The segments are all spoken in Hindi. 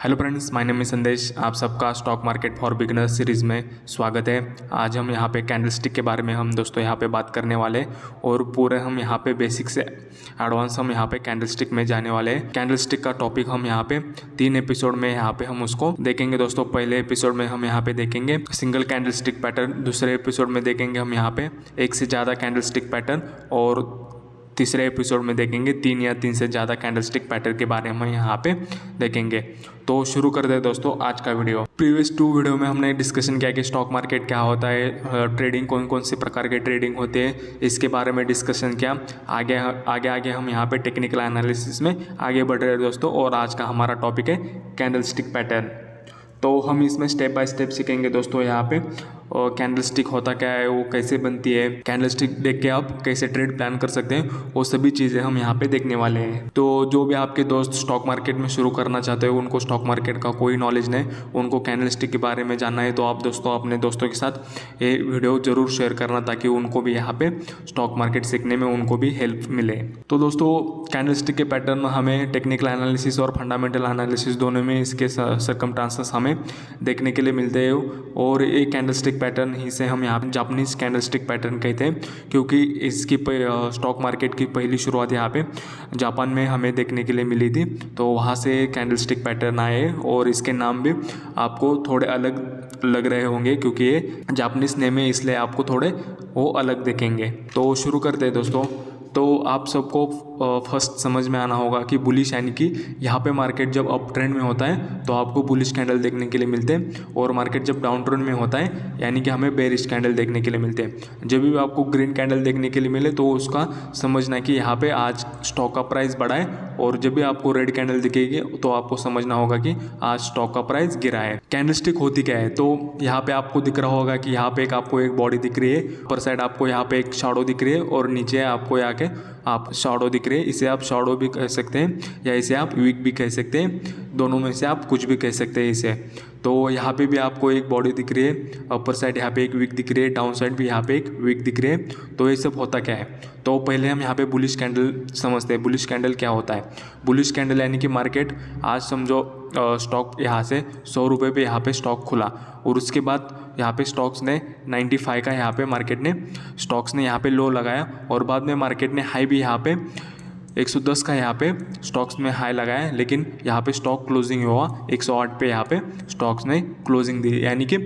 Hello friends, my name is संदेश। आप सबका stock market for beginners series में स्वागत है। आज हम यहाँ पे कैंडलस्टिक के बारे में हम दोस्तों यहाँ पे बात करने वाले और पूरे हम यहाँ पे बेसिक से एडवांस हम यहाँ पे कैंडलस्टिक में जाने वाले हैं। कैंडलस्टिक का टॉपिक हम यहाँ पे 3 एपिसोड में यहाँ पे हम उसको देखेंगे दोस्तों। पहले एपिसोड में हम यहाँ पे देखेंगे सिंगल कैंडलस्टिक पैटर्न, दूसरे एपिसोड में देखेंगे हम यहाँ पे एक से ज़्यादा कैंडलस्टिक पैटर्न और तीसरे एपिसोड में देखेंगे 3 या 3 से ज़्यादा कैंडलस्टिक पैटर्न के बारे में हम यहाँ पे देखेंगे। तो शुरू कर दे दोस्तों आज का वीडियो। प्रीवियस 2 वीडियो में हमने डिस्कशन किया कि स्टॉक मार्केट क्या होता है, ट्रेडिंग कौन कौन से प्रकार के ट्रेडिंग होते हैं, इसके बारे में डिस्कशन किया। आगे हम यहाँ पे टेक्निकल एनालिसिस में आगे बढ़ रहे हैं दोस्तों। और आज का हमारा टॉपिक है कैंडलस्टिक पैटर्न। तो हम इसमें स्टेप बाय स्टेप सीखेंगे दोस्तों। यहाँ पे और कैंडलस्टिक होता क्या है, वो कैसे बनती है, कैंडलस्टिक देख के आप कैसे ट्रेड प्लान कर सकते हैं, वो सभी चीज़ें हम यहाँ पे देखने वाले हैं। तो जो भी आपके दोस्त स्टॉक मार्केट में शुरू करना चाहते हो, उनको स्टॉक मार्केट का कोई नॉलेज नहीं, उनको कैंडलस्टिक के बारे में जानना है, तो आप दोस्तों अपने दोस्तों के साथ ये वीडियो ज़रूर शेयर करना ताकि उनको भी यहाँ पे स्टॉक मार्केट सीखने में उनको भी हेल्प मिले। तो दोस्तों कैंडलस्टिक के पैटर्न हमें टेक्निकल एनालिसिस और फंडामेंटल एनालिसिस दोनों में इसके सर्कमस्टांसेस हमें देखने के लिए मिलते हैं। और ये कैंडलस्टिक पैटर्न ही से हम यहाँ पे जापानीज कैंडलस्टिक पैटर्न कहते हैं, क्योंकि इसकी स्टॉक मार्केट की पहली शुरुआत यहाँ पे जापान में हमें देखने के लिए मिली थी। तो वहाँ से कैंडलस्टिक पैटर्न आए और इसके नाम भी आपको थोड़े अलग लग रहे होंगे क्योंकि ये जापानीज नेम है, इसलिए आपको थोड़े वो अलग दिखेंगे। तो शुरू करते हैं दोस्तों। तो आप सबको फर्स्ट समझ में आना होगा कि बुलिश यानी कि यहाँ पे मार्केट जब अप ट्रेंड में होता है तो आपको बुलिश कैंडल देखने के लिए मिलते हैं, और मार्केट जब डाउन ट्रेंड में होता है यानी कि हमें बेरिश कैंडल देखने के लिए मिलते हैं। जब भी आपको ग्रीन कैंडल देखने के लिए मिले तो उसका समझना कि यहाँ पे आज स्टॉक का प्राइस बढ़ा है, और जब भी आपको रेड कैंडल दिखेगी तो आपको समझना होगा कि आज स्टॉक का प्राइस गिरा है। कैंडलस्टिक होती क्या है, तो यहाँ पे आपको दिख रहा होगा कि यहाँ पे आपको एक बॉडी दिख रही है, ऊपर साइड आपको यहाँ पे एक शैडो दिख रही है और नीचे आपको यहाँ के आप शैडो दिख रहे हैं। इसे आप शैडो भी कह सकते हैं या इसे आप वीक भी कह सकते हैं, दोनों में से आप कुछ भी कह सकते हैं इसे। तो यहाँ पे भी आपको एक बॉडी दिख रही है, अपर साइड यहाँ पे एक वीक दिख रही है, डाउन साइड भी यहाँ पे एक वीक दिख रही है। तो ये सब होता क्या है, तो पहले हम यहाँ पे बुलिश कैंडल समझते हैं। बुलिश कैंडल क्या होता है? बुलिश कैंडल यानी कि मार्केट आज समझो स्टॉक यहाँ से 100 रुपये पे यहाँ पे स्टॉक खुला, और उसके बाद यहाँ पे स्टॉक्स ने 95 का यहाँ पे मार्केट ने स्टॉक्स ने यहाँ पे लो लगाया, और बाद में मार्केट ने हाई भी यहाँ पे 110 का यहाँ पे स्टॉक्स में हाई लगाया, लेकिन यहाँ पे स्टॉक क्लोजिंग हुआ 108 पे यहाँ पे स्टॉक्स ने क्लोजिंग दी। यानी कि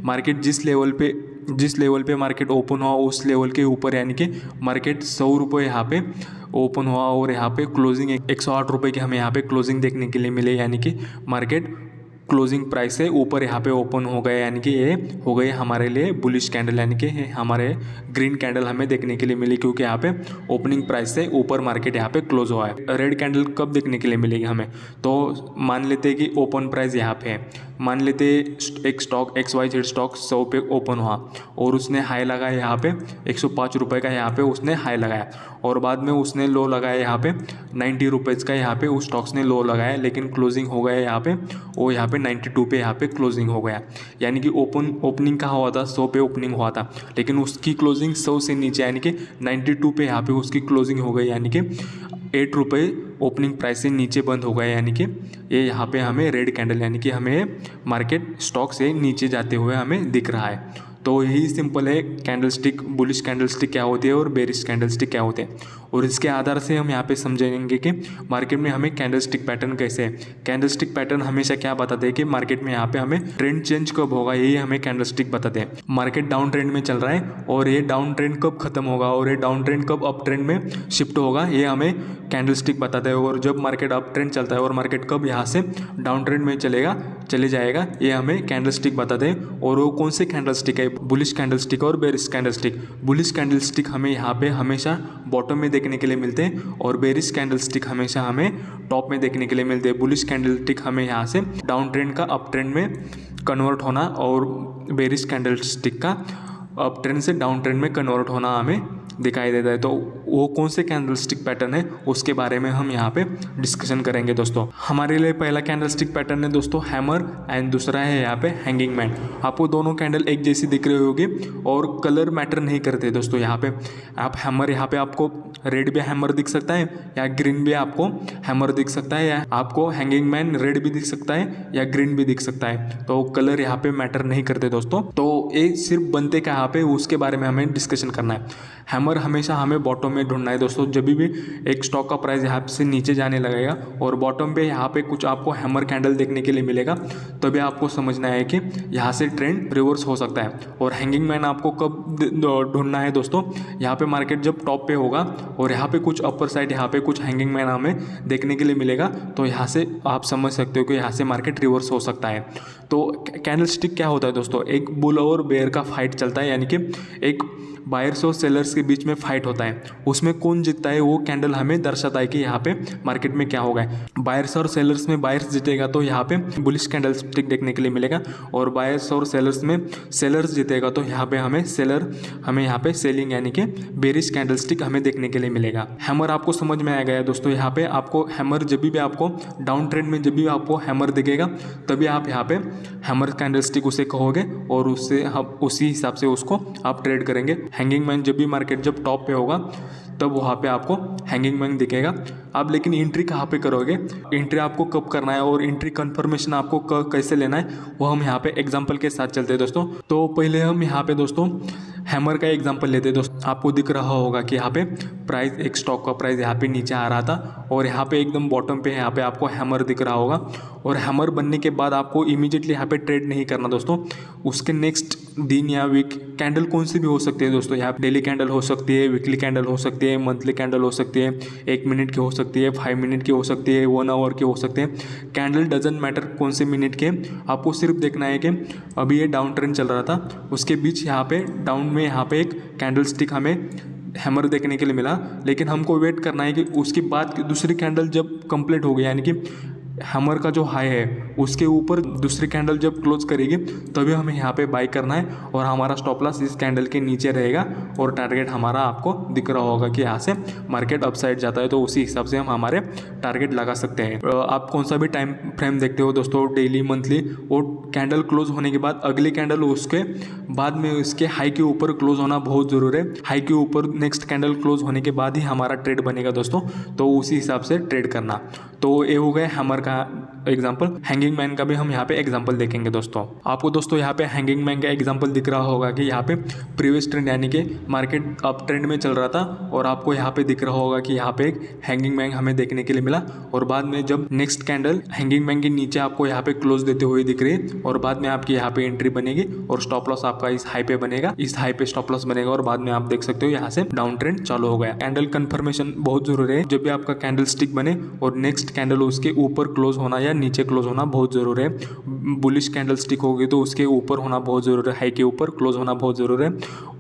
मार्केट जिस लेवल पे मार्केट ओपन हुआ उस लेवल के ऊपर, यानी कि मार्केट 100 रुपये यहाँ पे ओपन हुआ और यहाँ पे क्लोजिंग 108 रुपये की हमें यहाँ पे क्लोजिंग देखने के लिए मिले। यानी कि मार्केट क्लोजिंग प्राइस से ऊपर यहाँ पे ओपन हो गए, यानी कि ये हो गए हमारे लिए बुलिश कैंडल, यानी कि हमारे ग्रीन कैंडल हमें देखने के लिए मिली, क्योंकि यहाँ पे ओपनिंग प्राइस से ऊपर मार्केट यहाँ पे क्लोज हुआ है। रेड कैंडल कब देखने के लिए मिलेगी हमें, तो मान लेते हैं कि ओपन प्राइस यहाँ पे है, मान लेते एक स्टॉक XYZ स्टॉक 100 पे ओपन हुआ और उसने हाई लगाया यहाँ पे 105 रुपये का, यहाँ पे उसने हाई लगाया, और बाद में उसने लो लगाया यहाँ पे 90 रुपीज़ का, यहाँ पे उस स्टॉक्स ने लो लगाया, लेकिन क्लोजिंग हो गया यहाँ पे वो यहाँ पे 92 पे यहाँ पे क्लोजिंग हो गया। यानी कि ओपनिंग कहाँ हुआ था, 100 पे ओपनिंग हुआ था, लेकिन उसकी क्लोजिंग 100 से नीचे यानी कि 92 पे यहाँ पे उसकी क्लोजिंग हो गई, यानी कि 8 रुपये ओपनिंग प्राइस से नीचे बंद हो गए। यानी कि ये यहाँ पे हमें रेड कैंडल, यानी कि हमें मार्केट स्टॉक से नीचे जाते हुए हमें दिख रहा है। तो यही सिंपल है कैंडलस्टिक, बुलिश कैंडलस्टिक क्या होती है और बेरिश कैंडलस्टिक क्या होते हैं, और इसके आधार से हम यहाँ पे समझेंगे कि मार्केट में हमें कैंडलस्टिक पैटर्न कैसे है। कैंडलस्टिक पैटर्न हमेशा क्या बताते हैं कि मार्केट में यहाँ पे हमें ट्रेंड चेंज कब होगा, यही हमें कैंडलस्टिक बताते हैं। मार्केट डाउन ट्रेंड में चल रहा है और ये डाउन ट्रेंड कब खत्म होगा और ये डाउन ट्रेंड कब अप ट्रेंड में शिफ्ट होगा, ये हमें कैंडलस्टिक बताता है। और जब मार्केट अप ट्रेंड चलता है और मार्केट कब यहाँ से डाउन ट्रेंड में चले जाएगा, ये हमें कैंडलस्टिक बताते हैं। और वो कौन से कैंडलस्टिक है, बुलिश कैंडलस्टिक और बेरिश कैंडलस्टिक। बुलिश कैंडलस्टिक हमें यहाँ पे हमेशा बॉटम में देखने के लिए मिलते हैं, और बेरिश कैंडलस्टिक हमेशा हमें टॉप में देखने के लिए मिलते हैं। बुलिश कैंडलस्टिक हमें यहाँ से डाउन ट्रेंड का अप ट्रेंड में कन्वर्ट होना, और बेरिश कैंडलस्टिक का अप ट्रेंड से डाउन ट्रेंड में कन्वर्ट होना हमें दिखाई देता है। तो वो कौन से कैंडलस्टिक पैटर्न है उसके बारे में हम यहाँ पे डिस्कशन करेंगे दोस्तों। हमारे लिए पहला कैंडलस्टिक पैटर्न है दोस्तों हैमर एंड दूसरा है यहाँ पे हैंगिंग मैन। आपको दोनों कैंडल एक जैसी दिख रही होगी और कलर मैटर नहीं करते दोस्तों। यहाँ पे आप हैमर, यहाँ पे आपको रेड भी हैमर दिख सकता है या ग्रीन भी आपको हैमर दिख सकता है, या आपको हैंगिंग मैन रेड भी दिख सकता है या ग्रीन भी दिख सकता है। तो कलर यहाँ पे मैटर नहीं करते दोस्तों। तो ये सिर्फ बनते का यहाँ पे उसके बारे में हमें डिस्कशन करना है। हैमर हमेशा हमें बॉटम में ढूंढना है दोस्तों। जब भी एक स्टॉक का प्राइस यहाँ से नीचे जाने लगेगा और बॉटम पे यहाँ पे कुछ आपको हैमर कैंडल देखने के लिए मिलेगा, तभी आपको समझना है कि यहाँ से ट्रेंड रिवर्स हो सकता है। और हैंगिंग मैन आपको कब ढूंढना है दोस्तों, यहाँ पे मार्केट जब टॉप पे होगा और यहाँ पे कुछ अपर साइड यहाँ पे कुछ हैंगिंग मैन हमें देखने के लिए मिलेगा, तो यहाँ से आप समझ सकते हो कि यहाँ से मार्केट रिवर्स हो सकता है। तो कैंडलस्टिक क्या होता है दोस्तों, एक बुल और बेयर का फाइट चलता है, यानी कि एक बायर्स और सेलर्स के बीच में फाइट होता है। उसमें कौन जीतता है वो कैंडल हमें दर्शाता है कि यहाँ पे मार्केट में क्या होगा। बायर्स और सेलर्स में बायर्स जीतेगा तो यहाँ पे बुलिश कैंडल स्टिक देखने के लिए मिलेगा, और बायर्स और सेलर्स में सेलर्स जीतेगा तो यहाँ पे हमें यहाँ पे सेलिंग यानी कि बेरिश कैंडल स्टिक हमें देखने के लिए मिलेगा। हैमर आपको समझ में आ गया दोस्तों। यहाँ पे आपको हैमर जब भी आपको डाउन ट्रेंड में जब भी आपको हैमर दिखेगा तभी आप यहाँ पे हैमर कैंडल स्टिक उसे कहोगे और उससे उसी हिसाब से उसको आप ट्रेड करेंगे। हैंगिंग मैन जब भी मार्केट जब टॉप पे होगा तब वहाँ पे आपको हैंगिंग मैन दिखेगा। आप लेकिन एंट्री कहाँ पे करोगे, एंट्री आपको कब करना है और एंट्री कंफर्मेशन आपको कैसे लेना है वो हम यहाँ पे एग्जांपल के साथ चलते हैं दोस्तों। तो पहले हम यहाँ पे दोस्तों हैमर का एग्जांपल लेते हैं दोस्तों। आपको दिख रहा होगा कि यहाँ पे प्राइस, एक स्टॉक का प्राइस यहाँ पे नीचे आ रहा था और यहाँ पे एकदम बॉटम पे यहाँ पे आपको हैमर दिख रहा होगा, और हैमर बनने के बाद आपको इमीडिएटली यहाँ पे ट्रेड नहीं करना दोस्तों। उसके नेक्स्ट दिन या वीक कैंडल कौन सी भी हो सकती है दोस्तों। यहाँ डेली कैंडल हो सकती है, वीकली कैंडल हो सकती है, मंथली कैंडल हो सकती है, 1 मिनट की हो सकती है, 5 मिनट की हो सकती है, 1 आवर की हो सकती है। कैंडल डजंट मैटर कौन से मिनट के, आपको सिर्फ देखना है कि अभी ये डाउन ट्रेंड चल रहा था, उसके बीच यहाँ पे डाउन में यहाँ पे एक कैंडल स्टिक हमें हैमर देखने के लिए मिला, लेकिन हमको वेट करना है कि उसके बाद की दूसरी कैंडल जब कंप्लीट हो गई, यानी कि हैमर का जो हाई है उसके ऊपर दूसरी कैंडल जब क्लोज करेगी तभी हमें यहाँ पे बाई करना है, और हमारा स्टॉप लॉस इस कैंडल के नीचे रहेगा और टारगेट हमारा आपको दिख रहा होगा कि यहाँ से मार्केट अपसाइड जाता है, तो उसी हिसाब से हम हमारे टारगेट लगा सकते हैं। आप कौन सा भी टाइम फ्रेम देखते हो दोस्तों, डेली, मंथली, वो कैंडल क्लोज होने के बाद अगली कैंडल उसके बाद में उसके हाई के ऊपर क्लोज होना बहुत ज़रूरी है। हाई के ऊपर नेक्स्ट कैंडल क्लोज होने के बाद ही हमारा ट्रेड बनेगा दोस्तों, तो उसी हिसाब से ट्रेड करना। तो ये हो गया हैमर का एग्जांपल। हैंगिंग मैन का भी हम यहाँ पे एग्जांपल देखेंगे दोस्तों। आपको दोस्तों यहाँ पे हैंगिंग मैन का एग्जांपल दिख रहा होगा कि यहाँ पे प्रीवियस ट्रेंड यानी कि मार्केट अप ट्रेंड में चल रहा था और आपको यहाँ पे दिख रहा होगा कि यहाँ पे एक हैंगिंग मैन हमें देखने के लिए मिला, और बाद में जब नेक्स्ट कैंडल हैंगिंग मैन के नीचे आपको यहाँ पे क्लोज देते हुए दिख रही है, और बाद में आपकी यहाँ पे एंट्री बनेगी और स्टॉप लॉस आपका इस हाई पे बनेगा, इस हाई पे स्टॉप लॉस बनेगा, और बाद में आप देख सकते हो यहाँ से डाउन ट्रेंड चालू हो गया। कैंडल कंफर्मेशन बहुत जरूरी है। जब भी आपका कैंडल स्टिक बने और नेक्स्ट कैंडल उसके ऊपर क्लोज होना या नीचे क्लोज होना बहुत जरूरी है। बुलिश कैंडल स्टिक होगी तो उसके ऊपर होना बहुत जरूरी है, हाई के ऊपर क्लोज होना बहुत जरूरी है,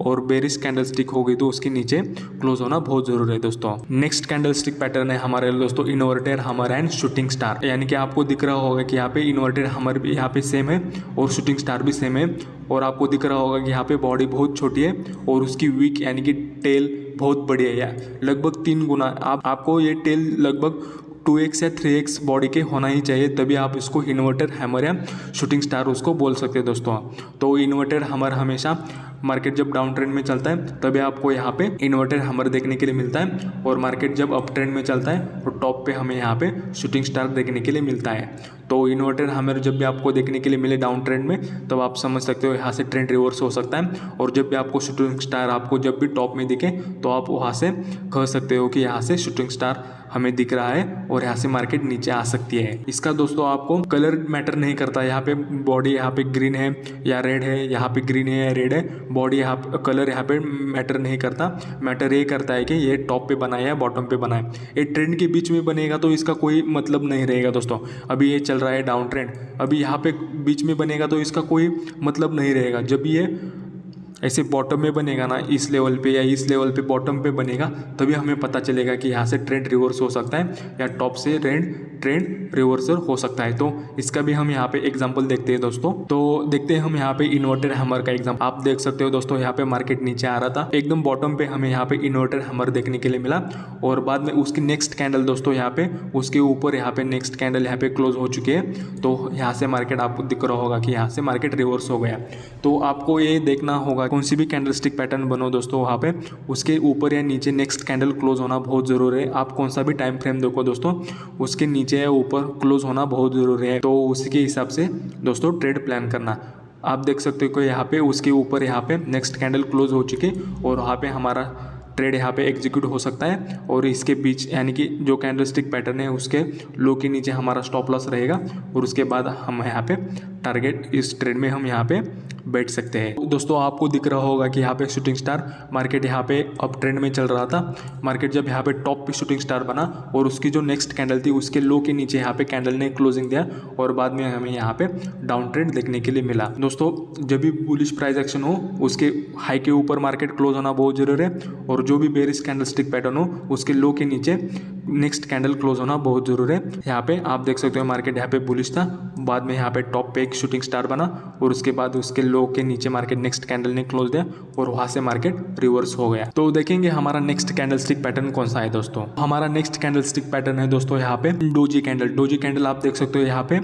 और बेरिश कैंडल स्टिक होगी तो उसके नीचे क्लोज होना बहुत जरूरी है दोस्तों। नेक्स्ट कैंडल स्टिक पैटर्न है हमारे दोस्तों inverted hammer and shooting star, यानी कि आपको दिख रहा होगा कि यहाँ पे इन्वर्टेड हैमर भी यहाँ पे सेम है और शूटिंग स्टार भी सेम है, और आपको दिख रहा होगा कि यहाँ पे बॉडी बहुत छोटी है और उसकी विक यानी कि टेल बहुत बड़ी है, या लगभग 3 गुना। आपको ये टेल लगभग 2x या 3x बॉडी के होना ही चाहिए, तभी आप इसको इन्वर्टेड हैमर या शूटिंग स्टार उसको बोल सकते हैं दोस्तों। तो इन्वर्टेड हैमर हमेशा मार्केट जब डाउन ट्रेंड में चलता है तभी आपको यहाँ पे इन्वर्टेड हैमर देखने के लिए मिलता है, और मार्केट जब अप ट्रेंड में चलता है तो टॉप पे हमें यहाँ पे शूटिंग स्टार देखने के लिए मिलता है। तो इन्वर्टेड हैमर जब भी आपको देखने के लिए मिले डाउन ट्रेंड में, तब आप समझ सकते हो यहाँ से ट्रेंड रिवर्स हो सकता है, और जब भी आपको शूटिंग स्टार आपको जब भी टॉप में दिखे तो आप वहाँ से कह सकते हो कि यहाँ से शूटिंग स्टार हमें दिख रहा है और यहाँ से मार्केट नीचे आ सकती है। इसका दोस्तों आपको कलर मैटर नहीं करता, यहाँ पे बॉडी यहाँ पे ग्रीन है या रेड है, यहाँ पे ग्रीन है या रेड है, बॉडी यहाँ कलर यहाँ पे मैटर नहीं करता। मैटर ये करता है कि ये टॉप पे बना है या बॉटम पे बना है। ये ट्रेंड के बीच में बनेगा तो इसका कोई मतलब नहीं रहेगा दोस्तों। अभी ये चल रहा है डाउन ट्रेंड, अभी यहाँ पे बीच में बनेगा तो इसका कोई मतलब नहीं रहेगा। जब ये ऐसे बॉटम में बनेगा ना, इस लेवल पे या इस लेवल पे बॉटम पे बनेगा, तभी हमें पता चलेगा कि यहाँ से ट्रेंड रिवर्स हो सकता है या टॉप से ट्रेंड रिवर्सल हो सकता है। तो इसका भी हम यहाँ पे एग्जांपल देखते हैं दोस्तों। तो देखते हैं हम यहाँ पे इन्वर्टेड हैमर का एग्जांपल। आप देख सकते हो दोस्तों, यहाँ पे मार्केट नीचे आ रहा था, एकदम बॉटम पे हमें यहाँ पे इन्वर्टेड हैमर देखने के लिए मिला और बाद में उसकी नेक्स्ट कैंडल दोस्तों यहाँ पे उसके ऊपर यहाँ पे नेक्स्ट कैंडल यहाँ पे क्लोज हो चुकी है। तो यहाँ से मार्केट आपको दिख रहा होगा कि यहाँ से मार्केट रिवर्स हो गया। तो आपको ये देखना होगा कौन सी भी कैंडलस्टिक पैटर्न बनो दोस्तों, वहाँ पे उसके ऊपर या नीचे नेक्स्ट कैंडल क्लोज होना बहुत जरूरी है। आप कौन सा भी टाइम फ्रेम देखो दोस्तों, उसके नीचे या ऊपर क्लोज होना बहुत जरूरी है। तो उसी के हिसाब से दोस्तों ट्रेड प्लान करना। आप देख सकते हो कि यहाँ पे उसके ऊपर यहाँ पे नेक्स्ट कैंडल क्लोज हो चुकी और वहाँ पे हमारा ट्रेड यहाँ पे एग्जीक्यूट हो सकता है। और इसके बीच यानी कि जो कैंडलस्टिक पैटर्न है उसके लो के नीचे हमारा स्टॉप लॉस रहेगा और उसके बाद हम यहाँ पे टारगेट इस ट्रेड में हम यहाँ पे बैठ सकते हैं। दोस्तों आपको दिख रहा होगा कि यहाँ पे शूटिंग स्टार मार्केट यहाँ पे अप ट्रेंड में चल रहा था। मार्केट जब यहाँ पे टॉप पे शूटिंग स्टार बना और उसकी जो नेक्स्ट कैंडल थी उसके लो के नीचे यहाँ पे कैंडल ने क्लोजिंग दिया और बाद में हमें यहाँ पे डाउन ट्रेंड देखने के लिए मिला। दोस्तों जब भी बुलिश प्राइस एक्शन हो उसके हाई के ऊपर मार्केट क्लोज होना बहुत जरूरी है और जो भी बेरिश कैंडलस्टिक पैटर्न हो उसके लो के नीचे नेक्स्ट कैंडल क्लोज होना बहुत जरूरी है। यहाँ पे आप देख सकते हो मार्केट यहाँ पे बुलिश था, बाद में यहाँ पे टॉप पे एक शूटिंग स्टार बना और उसके बाद उसके लो के नीचे मार्केट नेक्स्ट कैंडल ने क्लोज दिया और वहां से मार्केट रिवर्स हो गया। तो देखेंगे हमारा नेक्स्ट कैंडलस्टिक पैटर्न कौन सा है दोस्तों। हमारा नेक्स्ट कैंडलस्टिक पैटर्न है दोस्तों यहाँ पे डोजी कैंडल। डोजी कैंडल आप देख सकते हो यहाँ पे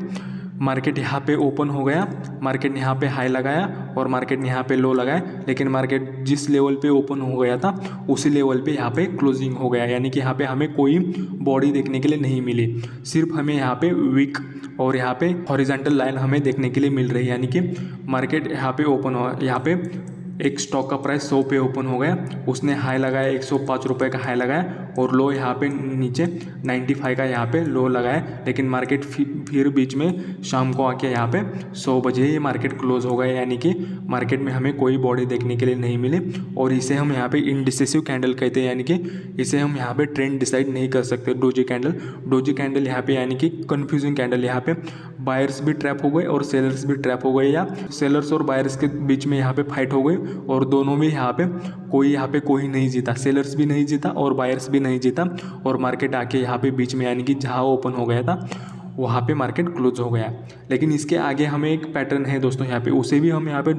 मार्केट यहाँ पे ओपन हो गया, मार्केट ने यहाँ पे हाई लगाया और मार्केट ने यहाँ पे लो लगाया, लेकिन मार्केट जिस लेवल पे ओपन हो गया था उसी लेवल पे यहाँ पे क्लोजिंग हो गया। यानी कि यहाँ पे हमें कोई बॉडी देखने के लिए नहीं मिली, सिर्फ हमें यहाँ पे विक और यहाँ पे हॉरिजॉन्टल लाइन हमें देखने के लिए मिल रही है। यानी कि मार्केट यहाँ पे ओपन हो, यहाँ पे एक स्टॉक का प्राइस 100 पे ओपन हो गया, उसने हाई लगाया 105 रुपये का हाई लगाया और लो यहाँ पे नीचे 95 का यहाँ पे लो लगाया, लेकिन मार्केट फिर बीच में शाम को आके यहाँ पे 100 बजे ये मार्केट क्लोज हो गया। यानी कि मार्केट में हमें कोई बॉडी देखने के लिए नहीं मिली और इसे हम यहाँ पे इनडिसिसिव कैंडल कहते हैं। यानी कि इसे हम यहाँ पे ट्रेंड डिसाइड नहीं कर सकते। डोजी कैंडल यहाँ पे यानी कि कन्फ्यूजिंग कैंडल, यहाँ पे बायर्स भी ट्रैप हो गए और सेलर्स भी ट्रैप हो गए या सेलर्स और बायर्स के बीच में यहाँ पे फाइट हो गई और दोनों में यहाँ पे कोई नहीं जीता, सेलर्स भी नहीं जीता और बायर्स भी नहीं जीता और मार्केट आके यहाँ पे बीच में यानी कि जहाँ ओपन हो गया था वहाँ पे मार्केट क्लोज हो गया। लेकिन इसके आगे हमें एक पैटर्न है दोस्तों यहाँ पे, उसे भी हम यहाँ पे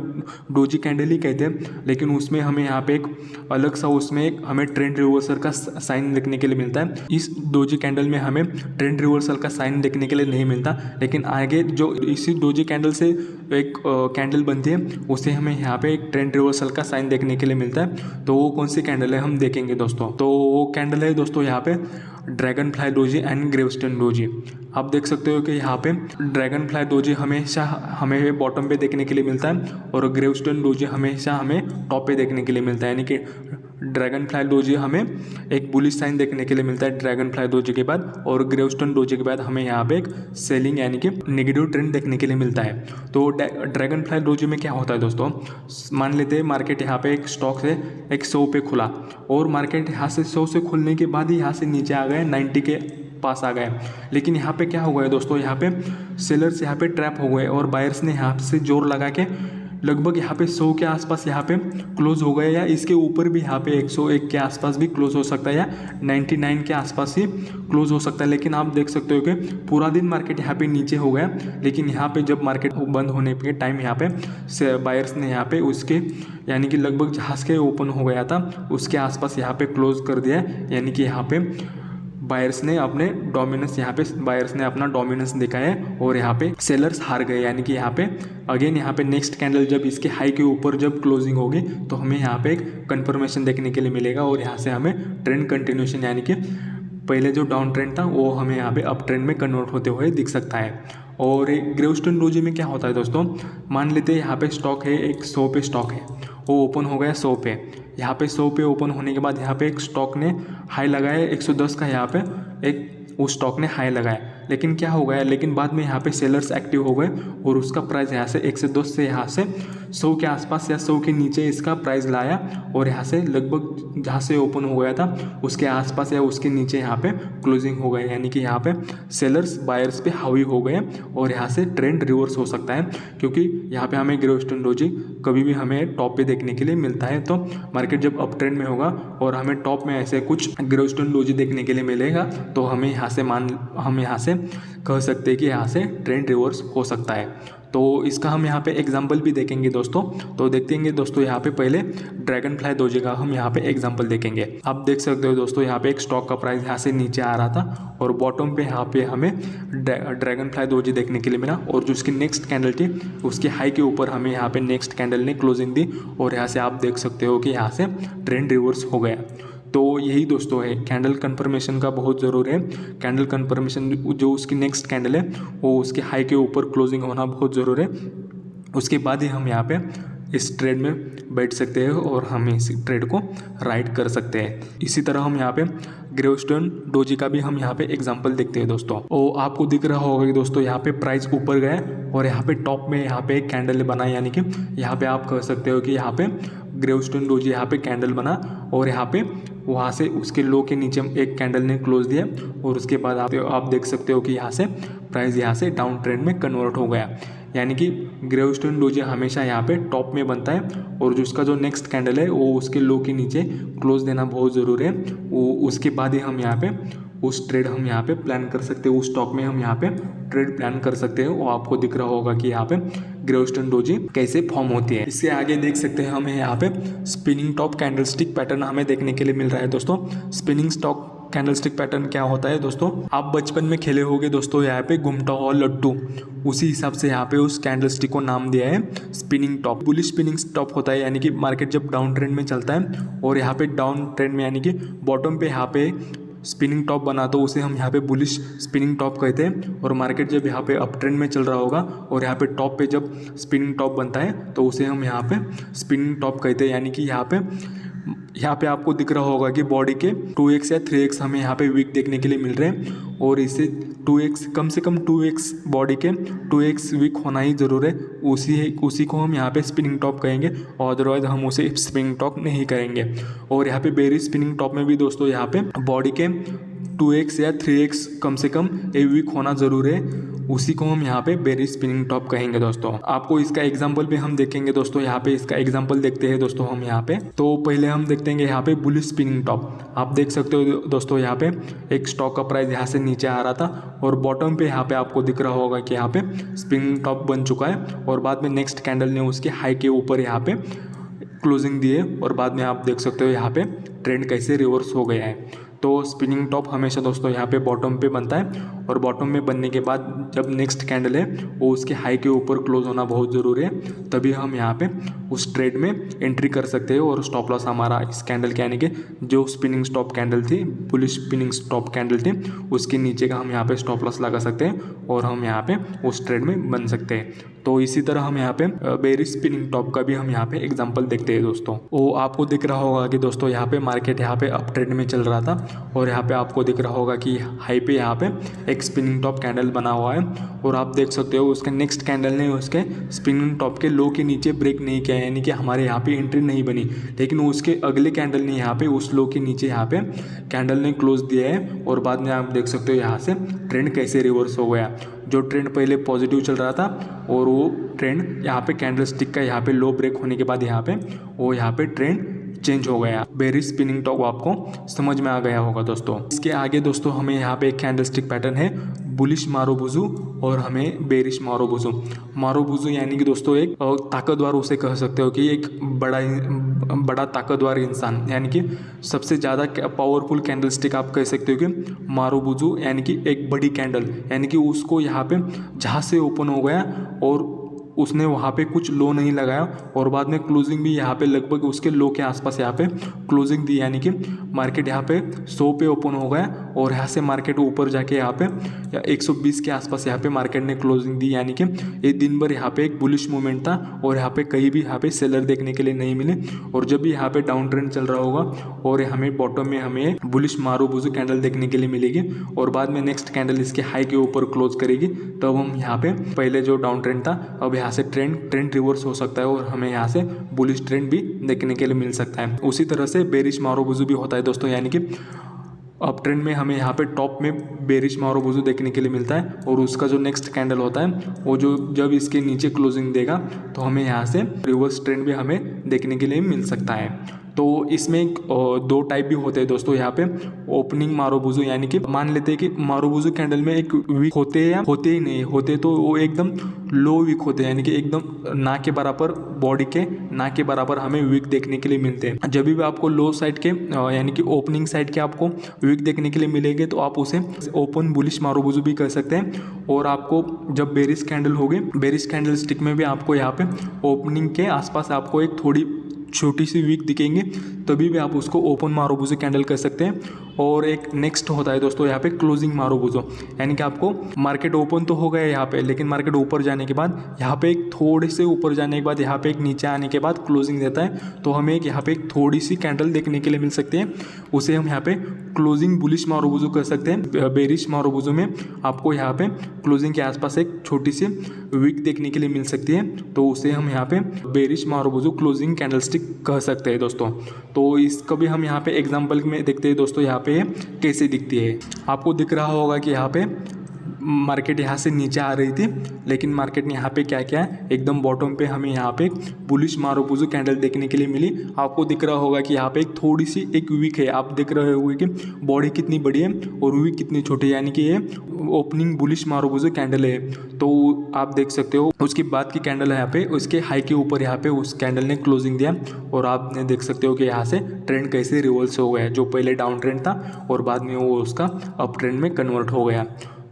डोजी कैंडल ही कहते हैं, लेकिन उसमें हमें यहाँ पे एक अलग सा उसमें एक हमें ट्रेंड रिवर्सल का साइन देखने के लिए मिलता है। इस डोजी कैंडल में हमें ट्रेंड रिवर्सल का साइन देखने के लिए नहीं मिलता, लेकिन आगे जो इसी डोजी कैंडल से एक कैंडल बनती है उसे हमें यहाँ पे एक ट्रेंड रिवर्सल का साइन देखने के लिए मिलता है। तो वो कौन सी कैंडल है हम देखेंगे दोस्तों। तो वो कैंडल है दोस्तों यहाँ पे dragon fly doji and gravestone doji. आप देख सकते हो कि यहाँ पे ड्रैगन फ्लाई डोजी हमेशा हमें बॉटम पे देखने के लिए मिलता है और ग्रेवस्टोन डोजी हमेशा हमें टॉप पे देखने के लिए मिलता है। यानी कि ड्रैगन फ्लाई डोजी हमें एक बुलिश साइन देखने के लिए मिलता है ड्रैगन फ्लाई डोजी के बाद, और ग्रेवस्टोन डोजी के बाद हमें यहाँ पे एक सेलिंग यानी कि नेगेटिव ट्रेंड देखने के लिए मिलता है। तो ड्रैगन फ्लाई डोजी में क्या होता है दोस्तों, मान लेते हैं मार्केट यहाँ पे एक स्टॉक से एक 100 पे खुला और मार्केट यहाँ से 100 से खुलने के बाद ही यहाँ से नीचे आ गए 90 के पास आ गए, लेकिन यहाँ पे क्या हो गया दोस्तों, यहाँ पे सेलर्स यहाँ पे ट्रैप हो गए और बायर्स ने यहाँ से जोर लगा के लगभग यहाँ पे 100 के आसपास यहाँ पे क्लोज हो गए या इसके ऊपर भी यहाँ पे 101 के आसपास भी क्लोज हो सकता है या 99 के आसपास ही क्लोज हो सकता है। लेकिन आप देख सकते हो कि पूरा दिन मार्केट यहाँ पे नीचे हो गया, लेकिन यहाँ पे जब मार्केट बंद होने के टाइम यहाँ पे बायर्स ने यहाँ पे उसके यानी कि लगभग जहाँ के ओपन हो गया था उसके आसपास यहाँ पे क्लोज कर दिया। यानी कि यहाँ पे बायर्स ने अपने डोमिनेंस बायर्स ने अपना डोमिनेंस दिखाया और यहाँ पे सेलर्स हार गए। यानी कि यहाँ पे अगेन यहाँ पे नेक्स्ट कैंडल जब इसके हाई के ऊपर जब क्लोजिंग होगी तो हमें यहाँ पे एक कंफर्मेशन देखने के लिए मिलेगा और यहाँ से हमें ट्रेंड कंटिन्यूशन यानी कि पहले जो डाउन ट्रेंड था वो हमें यहाँ पे अप ट्रेंड में कन्वर्ट होते हुए दिख सकता है। और ग्रेवस्टोन डोजी में क्या होता है दोस्तों, मान लेते हैं यहाँ पे स्टॉक है एक 100 पे स्टॉक है, वो ओपन हो गया 100 पे, यहाँ पे 100 पे ओपन होने के बाद यहाँ पे एक स्टॉक ने हाई लगाया 110 का, यहाँ पे एक उस स्टॉक ने हाई लगाया, लेकिन क्या हो गया, लेकिन बाद में यहाँ पे सेलर्स एक्टिव हो गए और उसका प्राइस यहाँ से 110 से यहाँ से 100 के आसपास या 100 के नीचे इसका प्राइस लाया और यहाँ से लगभग जहाँ से ओपन हो गया था उसके आसपास या उसके नीचे यहाँ पे क्लोजिंग हो गया, यानी कि यहाँ पे सेलर्स बायर्स पे हावी हो गए और यहाँ से ट्रेंड रिवर्स हो सकता है, क्योंकि यहाँ पे हमें ग्रे स्टोन डोजी कभी भी हमें टॉप पे देखने के लिए मिलता है। तो मार्केट जब अप ट्रेंड में होगा और हमें टॉप में ऐसे कुछ ग्रे स्टोन डोजी देखने के लिए मिलेगा तो हम यहाँ से कह सकते हैं कि यहाँ से ट्रेंड रिवर्स हो सकता है। तो इसका हम यहाँ पे एग्जांपल भी देखेंगे दोस्तों। तो देखेंगे दोस्तों यहाँ पे पहले ड्रैगन फ्लाई डोजी का हम यहाँ पे एग्जांपल देखेंगे। आप देख सकते हो दोस्तों यहाँ पे एक स्टॉक का प्राइस यहाँ से नीचे आ रहा था और बॉटम पे यहाँ पे हमें ड्रैगन फ्लाई डोजी देखने के लिए मिला और जो उसकी नेक्स्ट कैंडल थी उसके हाई के ऊपर हमें यहाँ पे नेक्स्ट कैंडल ने क्लोजिंग दी और यहाँ से आप देख सकते हो कि यहाँ से ट्रेंड रिवर्स हो गया। तो यही दोस्तों है, कैंडल कंफर्मेशन का बहुत ज़रूरी है। कैंडल कंफर्मेशन जो उसकी नेक्स्ट कैंडल है वो उसके हाई के ऊपर क्लोजिंग होना बहुत ज़रूरी है, उसके बाद ही हम यहाँ पे इस ट्रेड में बैठ सकते हैं और हम इस ट्रेड को राइड कर सकते हैं। इसी तरह हम यहाँ पे ग्रे स्टोन डोजी का भी हम यहाँ पे एग्जांपल देखते हैं दोस्तों। और आपको दिख रहा होगा कि दोस्तों यहाँ पे प्राइस ऊपर गया और यहाँ पे टॉप में यहाँ पे एक कैंडल बना, यानी कि यहाँ पे आप कह सकते हो कि यहाँ पे ग्रे स्टोन डोजी यहाँ पे कैंडल बना और यहाँ पे वहाँ से उसके लो के नीचे एक कैंडल ने क्लोज दिया और उसके बाद आप देख सकते हो कि यहाँ से प्राइस यहाँ से डाउन ट्रेंड में कन्वर्ट हो गया। यानी कि ग्रे स्टोन डोजी हमेशा यहाँ पे टॉप में बनता है और जो उसका जो नेक्स्ट कैंडल है वो उसके लो के नीचे क्लोज देना बहुत ज़रूरी है। वो उसके बाद ही हम यहाँ पे उस ट्रेड हम यहाँ पे प्लान कर सकते हैं, उस स्टॉक में हम यहाँ पे ट्रेड प्लान कर सकते हैं। वो आपको दिख रहा होगा कि यहाँ पे ग्रे स्टोन डोजी कैसे फॉर्म होती है। इससे आगे देख सकते हैं हमें यहाँ पे स्पिनिंग टॉप कैंडलस्टिक पैटर्न हमें देखने के लिए मिल रहा है दोस्तों। स्पिनिंग स्टॉक कैंडलस्टिक पैटर्न क्या होता है दोस्तों, आप बचपन में खेले होगे दोस्तों, यहाँ पे घूमता हुआ लड्डू, उसी हिसाब से यहाँ पे उस कैंडलस्टिक को नाम दिया है spinning top. Bullish spinning top होता है, यानी कि मार्केट जब डाउन ट्रेंड में चलता है और यहाँ पे डाउन ट्रेंड में यानी कि बॉटम पे यहाँ पे स्पिनिंग टॉप बना तो उसे हम यहाँ पे बुलिश स्पिनिंग टॉप कहते हैं। और मार्केट जब यहाँ पे अप ट्रेंड में चल रहा होगा और यहाँ पे टॉप पे जब स्पिनिंग टॉप बनता है तो उसे हम यहाँ पे स्पिनिंग टॉप कहते हैं। यानी कि यहाँ पे आपको दिख रहा होगा कि बॉडी के 2x या 3x हमें यहाँ पे वीक देखने के लिए मिल रहे हैं और इसे 2x कम से कम 2x बॉडी के 2x वीक होना ही ज़रूर है, उसी को हम यहाँ पे स्पिनिंग टॉप कहेंगे और अदरवाइज हम उसे स्पिनिंग टॉप नहीं करेंगे। और यहाँ पे बेरिश स्पिनिंग टॉप में भी दोस्तों यहाँ पे बॉडी के 2x या 3x कम से कम ए वीक होना ज़रूरी है, उसी को हम यहाँ पे बेरिश स्पिनिंग टॉप कहेंगे दोस्तों। आपको इसका एग्जांपल भी हम देखेंगे दोस्तों। यहाँ पे इसका एग्जांपल देखते हैं दोस्तों हम यहाँ पे। तो पहले हम देखते हैं यहाँ पे बुलिश स्पिनिंग टॉप। आप देख सकते हो दोस्तों यहाँ पे एक स्टॉक का प्राइस यहाँ से नीचे आ रहा था और बॉटम पे यहाँ पे आपको दिख रहा होगा कि यहाँ पे स्पिनिंग टॉप बन चुका है और बाद में नेक्स्ट कैंडल ने उसके हाई के ऊपर यहाँ पे क्लोजिंग दिए और बाद में आप देख सकते हो यहाँ पे ट्रेंड कैसे रिवर्स हो गया है। तो स्पिनिंग टॉप हमेशा दोस्तों यहाँ पे बॉटम पे बनता है और बॉटम में बनने के बाद जब नेक्स्ट कैंडल है वो उसके हाई के ऊपर क्लोज होना बहुत ज़रूरी है, तभी हम यहाँ पे उस ट्रेड में एंट्री कर सकते हैं और स्टॉप लॉस हमारा इस कैंडल के यानी कि जो स्पिनिंग स्टॉप कैंडल थी, बुलिश स्पिनिंग स्टॉप कैंडल थी, उसके नीचे का हम यहाँ पे स्टॉप लॉस लगा सकते हैं और हम यहाँ पे उस ट्रेड में बन सकते हैं। तो इसी तरह हम यहाँ पे बेरिश स्पिनिंग टॉप का भी हम यहाँ पे एग्जांपल देखते हैं दोस्तों। वो आपको दिख रहा होगा कि दोस्तों यहाँ पे मार्केट यहाँ पे अप ट्रेंड में चल रहा था और यहाँ पे आपको दिख रहा होगा कि हाई पे यहाँ पे एक स्पिनिंग टॉप कैंडल बना हुआ है और आप देख सकते हो उसके नेक्स्ट कैंडल ने उसके स्पिनिंग टॉप के लो के नीचे ब्रेक नहीं किया, यानी कि हमारे यहाँ पे एंट्री नहीं बनी, लेकिन उसके अगले कैंडल ने यहाँ पे उस लो के नीचे यहाँ पे कैंडल ने क्लोज दिया है और बाद में आप देख सकते हो यहाँ से ट्रेंड कैसे रिवर्स हो गया। जो ट्रेंड पहले पॉजिटिव चल रहा था और वो ट्रेंड यहाँ पे कैंडल स्टिक का यहाँ पे लो ब्रेक होने के बाद यहाँ पे ट्रेंड चेंज हो गया। बेरिश स्पिनिंग टॉप आपको समझ में आ गया होगा दोस्तों। इसके आगे दोस्तों हमें यहाँ पे एक कैंडलस्टिक पैटर्न है बुलिश मारुबुजु और हमें बेरिश मारुबुजु। मारुबुजु यानी कि दोस्तों एक ताकतवर, उसे कह सकते हो कि एक बड़ा ताकतवर इंसान, यानी कि सबसे ज़्यादा पावरफुल कैंडलस्टिक आप कह सकते हो कि मारुबुजु, यानी कि एक बड़ी कैंडल, यानी कि उसको यहाँ पे जहाँ से ओपन हो गया और उसने वहाँ पे कुछ लो नहीं लगाया और बाद में क्लोजिंग भी यहाँ पे लगभग उसके लो के आसपास यहाँ पे क्लोजिंग दी, यानी कि मार्केट यहाँ पे 100 पे ओपन हो गया और यहाँ से मार्केट ऊपर जाके यहाँ पे 120 के आसपास यहाँ पे मार्केट ने क्लोजिंग दी, यानी कि ये दिन भर यहाँ पे एक बुलिश मूवमेंट था और यहाँ पे कहीं भी यहाँ पे सेलर देखने के लिए नहीं मिले। और जब भी यहाँ पे डाउन ट्रेंड चल रहा होगा और हमें बॉटम में हमें बुलिश मारुबुजु कैंडल देखने के लिए मिलेगी और बाद में नेक्स्ट कैंडल इसके हाई के ऊपर क्लोज करेगी, तब हम यहाँ पे पहले जो डाउन ट्रेंड था अब यहाँ से ट्रेंड रिवर्स हो सकता है और हमें यहाँ से बुलिश ट्रेंड भी देखने के लिए मिल सकता है। उसी तरह से बेरिश मारुबुजू भी होता है दोस्तों, यानी कि अप ट्रेंड में हमें यहाँ पे टॉप में बेरिश मारुबुजू देखने के लिए मिलता है और उसका जो नेक्स्ट कैंडल होता है वो जो जब इसके नीचे क्लोजिंग देगा तो हमें यहाँ से रिवर्स ट्रेंड भी हमें देखने के लिए मिल सकता है। तो इसमें दो टाइप भी होते हैं दोस्तों यहाँ पे। ओपनिंग मारुबुजू, यानी कि मान लेते हैं कि मारुबुजू कैंडल में एक वीक होते हैं या होते ही नहीं होते, तो वो एकदम लो वीक होते हैं, यानी कि एकदम ना के बराबर बॉडी के ना के बराबर हमें वीक देखने के लिए मिलते हैं। जब भी आपको लो साइड के यानी कि ओपनिंग साइड के आपको वीक देखने के लिए मिलेंगे तो आप उसे ओपन बुलिश मारुबुजू भी कह सकते हैं। और आपको जब बेरिश कैंडल होगी, बेरिश कैंडल स्टिक में भी आपको यहाँ पे ओपनिंग के आसपास आपको एक थोड़ी छोटी सी वीक दिखेंगे, तभी भी आप उसको ओपन मारुबुजू कैंडल कर सकते हैं। और एक नेक्स्ट होता है दोस्तों यहाँ पे क्लोजिंग मारुबुजू, यानी कि आपको मार्केट ओपन तो हो गया यहाँ पे, लेकिन मार्केट ऊपर जाने के बाद यहाँ पे एक थोड़े से ऊपर जाने के बाद यहाँ पे एक नीचे आने के बाद क्लोजिंग देता है, तो हमें एक यहाँ पे एक थोड़ी सी कैंडल देखने के लिए मिल सकती है। उसे हम यहाँ पे क्लोजिंग बुलिश मारुबुजू कर सकते हैं। बेरिश मारुबुजू में आपको यहाँ पे क्लोजिंग के आसपास एक छोटी सी वीक देखने के लिए मिल सकती है, तो उसे हम यहाँ पे बेरिश मारुबुजू क्लोजिंग कैंडलस्टिक कह सकते हैं दोस्तों। तो इसका भी हम यहाँ पे एग्जांपल में देखते हैं दोस्तों यहाँ पे कैसे दिखती है। आपको दिख रहा होगा कि यहाँ पे मार्केट यहाँ से नीचे आ रही थी, लेकिन मार्केट ने यहाँ पे क्या किया, एकदम बॉटम पे हमें यहाँ पे बुलिश मारुबुजू कैंडल देखने के लिए मिली। आपको दिख रहा होगा कि यहाँ पे एक थोड़ी सी एक वीक है, आप देख रहे होंगे कि बॉडी कितनी बड़ी है और वीक कितनी छोटी है, यानी कि ये ओपनिंग बुलिश मारुबुजू कैंडल है। तो आप देख सकते हो उसकी बाद की कैंडल है यहाँ पे, उसके हाई के ऊपर यहाँ पे उस कैंडल ने क्लोजिंग दिया और आपने देख सकते हो कि यहाँ से ट्रेंड कैसे रिवर्स हो गया, जो पहले डाउन ट्रेंड था और बाद में वो उसका अप ट्रेंड में कन्वर्ट हो गया।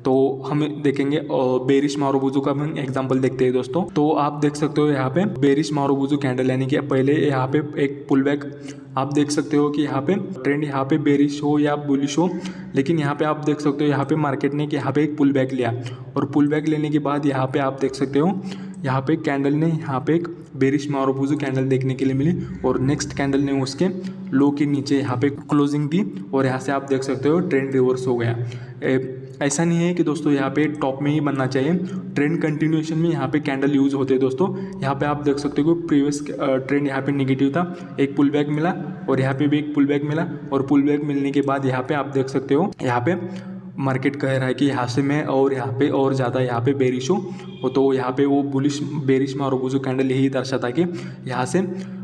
तो हम देखेंगे बेरिश मारुबुजू का हम एग्जांपल देखते हैं दोस्तों। तो आप देख सकते हो यहाँ पे बेरिश मारुबुजू कैंडल, यानी कि पहले यहाँ पे एक पुल बैक आप देख सकते हो कि यहाँ पे ट्रेंड यहाँ पे बेरिश हो या बुलिश हो, लेकिन यहाँ पे आप देख सकते हो यहाँ पे मार्केट ने यहाँ पे एक पुल बैक लिया और पुल बैक लेने के बाद यहाँ पे आप देख सकते हो यहाँ पे कैंडल ने यहाँ पे एक बेरिश मारुबुजू कैंडल देखने के लिए मिली और नेक्स्ट कैंडल ने उसके लो के नीचे यहाँ पे क्लोजिंग दी और यहाँ से आप देख सकते हो ट्रेंड रिवर्स हो गया। ऐसा नहीं है कि दोस्तों यहाँ पे टॉप में ही बनना चाहिए, ट्रेंड कंटिन्यूएशन में यहाँ पे कैंडल यूज़ होते हैं दोस्तों। यहाँ पे आप देख सकते हो कि प्रीवियस ट्रेंड यहाँ पे नेगेटिव था, एक पुल बैक मिला और यहाँ पे भी एक पुल बैक मिला और पुल बैक मिलने के बाद यहाँ पे आप देख सकते हो यहाँ पे मार्केट कह रहा है कि यहाँ से मैं और यहाँ पे और ज़्यादा यहाँ पे बेरिश हूँ, तो यहाँ पे वो बुलिश बेरिश मारुबुजू कैंडल यही दर्शाता कि यहाँ से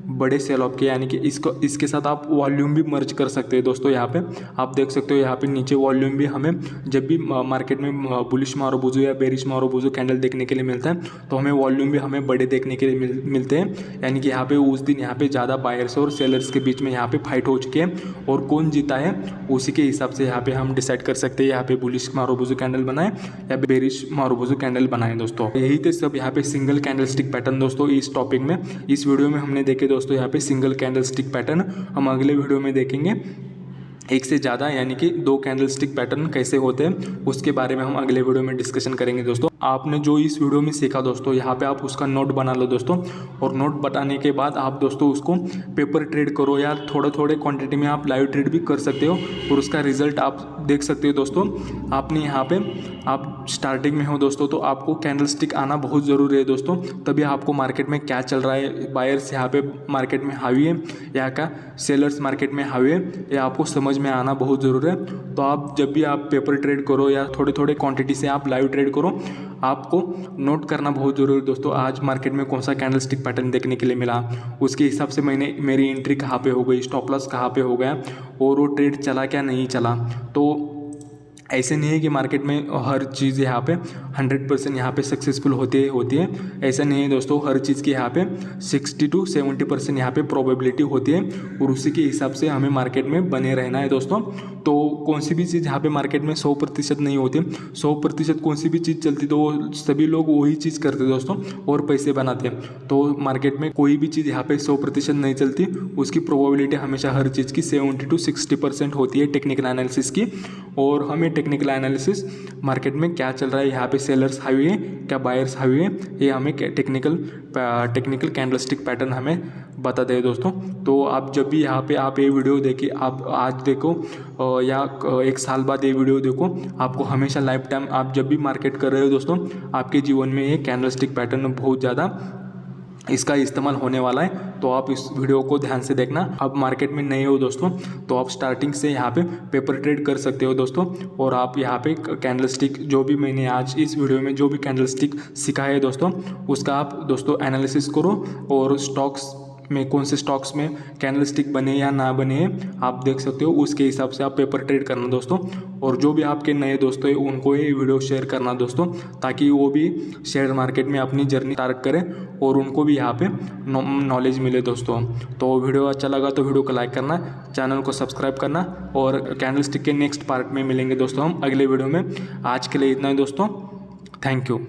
बड़े सेल ऑफ के, यानी कि इसके साथ आप वॉल्यूम भी मर्ज कर सकते हैं दोस्तों। यहाँ पे आप देख सकते हो यहाँ पे नीचे वॉल्यूम भी हमें जब भी मार्केट में बुलिश मारुबुजू या बेरिश मारुबुजू कैंडल देखने के लिए मिलता है तो हमें वॉल्यूम भी हमें बड़े देखने के लिए मिलते हैं, यानी कि यहाँ पे उस दिन यहाँ पे ज़्यादा बायर्स और सेलर्स के बीच में यहाँ पे फाइट हो चुके हैं और कौन जीता है उसी के हिसाब से यहाँ पे हम डिसाइड कर सकते हैं यहाँ पे बुलिश मारुबुजू कैंडल बनाए या बेरिश मारुबुजू कैंडल बनाए दोस्तों। यही थे सब यहाँ पे सिंगल कैंडल स्टिक पैटर्न दोस्तों इस टॉपिक में। इस वीडियो में हमने देखे दोस्तों यहाँ पे सिंगल कैंडल स्टिक पैटर्न, हम अगले वीडियो में देखेंगे एक से ज़्यादा यानी कि 2 कैंडल स्टिक पैटर्न कैसे होते हैं, उसके बारे में हम अगले वीडियो में डिस्कशन करेंगे दोस्तों। आपने जो इस वीडियो में सीखा दोस्तों यहाँ पे आप उसका नोट बना लो दोस्तों, और नोट बनाने के बाद आप दोस्तों उसको पेपर ट्रेड करो या थोड़े क्वांटिटी में आप लाइव ट्रेड भी कर सकते हो और उसका रिजल्ट आप देख सकते हो दोस्तों। आपने यहाँ पे आप स्टार्टिंग में हो दोस्तों तो आपको कैंडल स्टिक आना बहुत ज़रूरी है दोस्तों, तभी आपको मार्केट में क्या चल रहा है, बायर्स यहाँ पे मार्केट में हावी है या क्या सेलर्स मार्केट में हावी है, ये आपको समझ में आना बहुत ज़रूरी है। तो आप जब भी आप पेपर ट्रेड करो या थोड़े क्वांटिटी से आप लाइव ट्रेड करो, आपको नोट करना बहुत ज़रूरी है दोस्तों। आज मार्केट में कौन सा कैंडल स्टिक पैटर्न देखने के लिए मिला, उसके हिसाब से मेरी एंट्री कहाँ पे हो गई, स्टॉप लॉस कहाँ पे हो गया और वो ट्रेड चला क्या नहीं चला। तो ऐसे नहीं है कि मार्केट में हर चीज़ यहाँ पे 100% यहाँ पे सक्सेसफुल होती है, ऐसा नहीं है दोस्तों। हर चीज़ की यहाँ पे 60 to 70% यहाँ पे प्रोबेबिलिटी होती है और उसी के हिसाब से हमें मार्केट में बने रहना है दोस्तों। तो कौन सी भी चीज़ यहाँ पे मार्केट में 100% नहीं होती, 100% कौन सी भी चीज़ चलती तो वो सभी लोग वही चीज़ करते दोस्तों और पैसे बनाते। तो मार्केट में कोई भी चीज़ यहाँ पे 100% नहीं चलती, उसकी प्रोबेबिलिटी हमेशा हर चीज़ की 70 to 60% होती है टेक्निकल एनालिसिस की। और हमें टेक्निकल एनालिसिस मार्केट में क्या चल रहा है, यहाँ पे सेलर्स हावी है क्या बायर्स हावी है, ये हमें टेक्निकल कैंडलस्टिक पैटर्न हमें बताते हैं दोस्तों। तो आप जब भी यहाँ पे आप ये वीडियो देखिए, आप आज देखो या एक साल बाद ये वीडियो देखो, आपको हमेशा लाइफ टाइम आप जब भी मार्केट कर रहे हो दोस्तों, आपके जीवन में ये कैंडलस्टिक पैटर्न बहुत ज़्यादा इसका इस्तेमाल होने वाला है। तो आप इस वीडियो को ध्यान से देखना। आप मार्केट में नए हो दोस्तों तो आप स्टार्टिंग से यहाँ पे पेपर ट्रेड कर सकते हो दोस्तों। और आप यहाँ पे कैंडलस्टिक जो भी मैंने आज इस वीडियो में जो भी कैंडलस्टिक सिखाया है दोस्तों, उसका आप दोस्तों एनालिसिस करो और स्टॉक्स में कौन से स्टॉक्स में कैंडलस्टिक बने या ना बने आप देख सकते हो, उसके हिसाब से आप पेपर ट्रेड करना दोस्तों। और जो भी आपके नए दोस्तों हैं उनको ये वीडियो शेयर करना दोस्तों, ताकि वो भी शेयर मार्केट में अपनी जर्नी स्टार्ट करें और उनको भी यहाँ पे नॉलेज मिले दोस्तों। तो वीडियो अच्छा लगा तो वीडियो को लाइक करना, चैनल को सब्सक्राइब करना, और कैंडलस्टिक के नेक्स्ट पार्ट में मिलेंगे दोस्तों हम अगले वीडियो में। आज के लिए इतना ही दोस्तों, थैंक यू।